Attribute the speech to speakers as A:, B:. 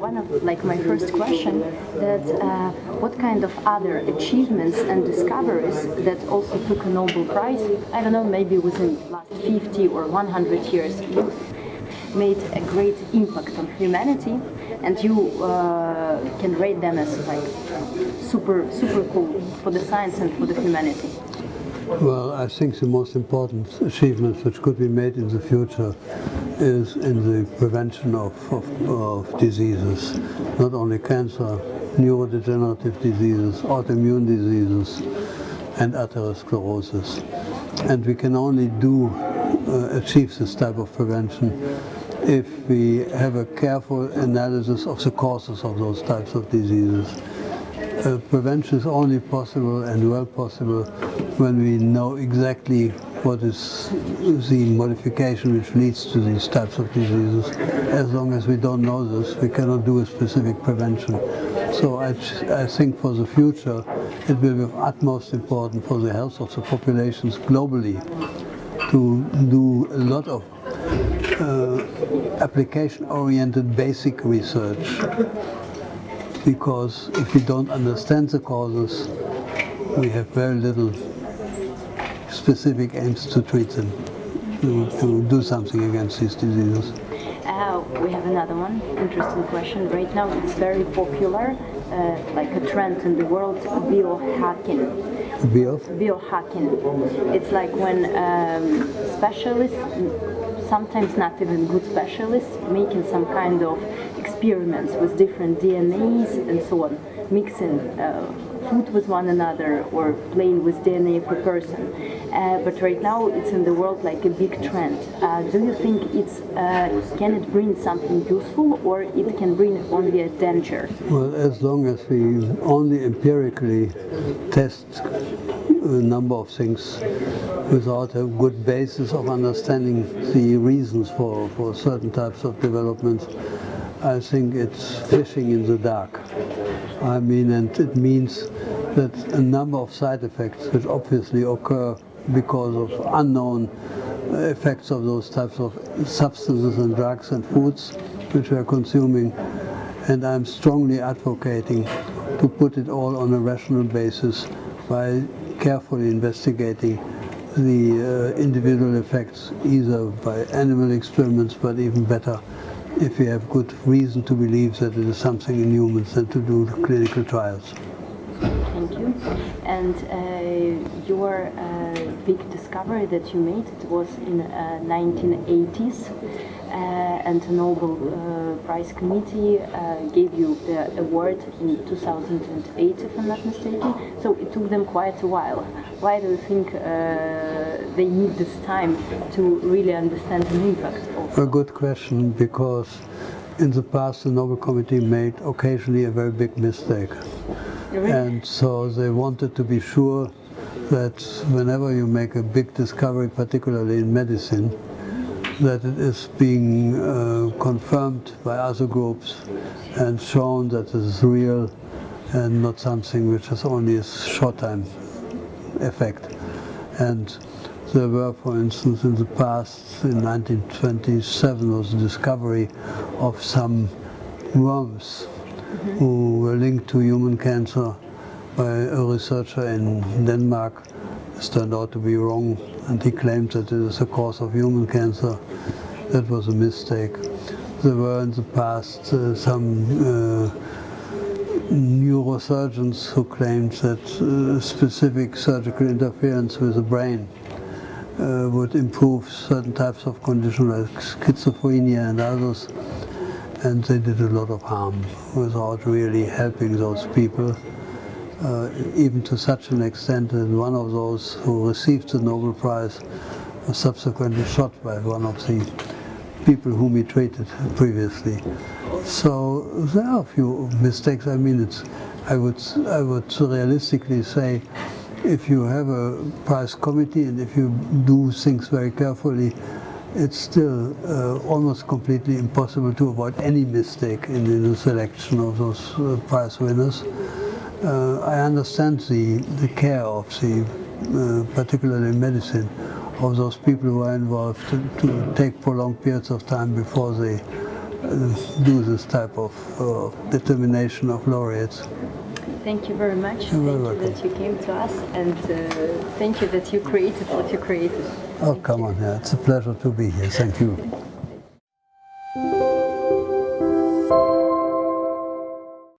A: one of my first question that what kind of other achievements and discoveries that also took a Nobel Prize, I don't know, maybe within the last 50 or 100 years, made a great impact on humanity, and you can rate them as super cool for the science and for the humanity?
B: Well, I think the most important achievements which could be made in the future is in the prevention of diseases, not only cancer, neurodegenerative diseases, autoimmune diseases, and atherosclerosis. And we can only achieve this type of prevention if we have a careful analysis of the causes of those types of diseases. Prevention is only possible and well possible when we know exactly what is the modification which leads to these types of diseases. As long as we don't know this, we cannot do a specific prevention. So I think for the future it will be of utmost importance for the health of the populations globally to do a lot of application-oriented basic research. Because if we don't understand the causes, we have very little specific aims to treat them, to do something against these diseases.
A: We have another one, interesting question. Right now it's very popular, like a trend in the world, biohacking. Biohacking. It's like when specialists, sometimes not even good specialists, making some kind of experiments with different DNAs and so on, mixing food with one another or playing with DNA of a person. But right now it's in the world like a big trend. Do you think can it bring something useful, or it can bring only a danger?
B: Well, as long as we only empirically test a number of things without a good basis of understanding the reasons for certain types of developments, I think it's fishing in the dark. I mean, and it means that a number of side effects which obviously occur because of unknown effects of those types of substances and drugs and foods which we are consuming. And I'm strongly advocating to put it all on a rational basis by carefully investigating the individual effects, either by animal experiments, but even better, if we have good reason to believe that it is something in humans, than to do clinical trials.
A: Thank you. And your big discovery that you made, it was in 1980s, and the Nobel Prize Committee gave you the award in 2008, if I'm not mistaken. So it took them quite a while. Why do you think they need this time to really understand the impact of?
B: A good question, because in the past the Nobel Committee made occasionally a very big mistake.
A: Really?
B: And so they wanted to be sure that whenever you make a big discovery, particularly in medicine, that it is being confirmed by other groups and shown that it is real and not something which has only a short-time effect. And there were, for instance, in the past, in 1927, was the discovery of some worms who were linked to human cancer by a researcher in Denmark. This turned out to be wrong, and he claimed that it is a cause of human cancer. That was a mistake. There were in the past some neurosurgeons who claimed that specific surgical interference with the brain would improve certain types of conditions like schizophrenia and others, and they did a lot of harm without really helping those people, even to such an extent that one of those who received the Nobel Prize was subsequently shot by one of the people whom he treated previously. So there are a few mistakes. I mean, I would realistically say, if you have a prize committee and if you do things very carefully, it's still almost completely impossible to avoid any mistake in the selection of those prize winners. I understand the care of particularly in medicine, of those people who are involved to take prolonged periods of time before they do this type of determination of laureates.
A: Thank you very much.
B: You're
A: Thank
B: welcome.
A: you that you came to us, and thank you that you created what you created.
B: Oh, come on, yeah, it's a pleasure to be here. Thank you.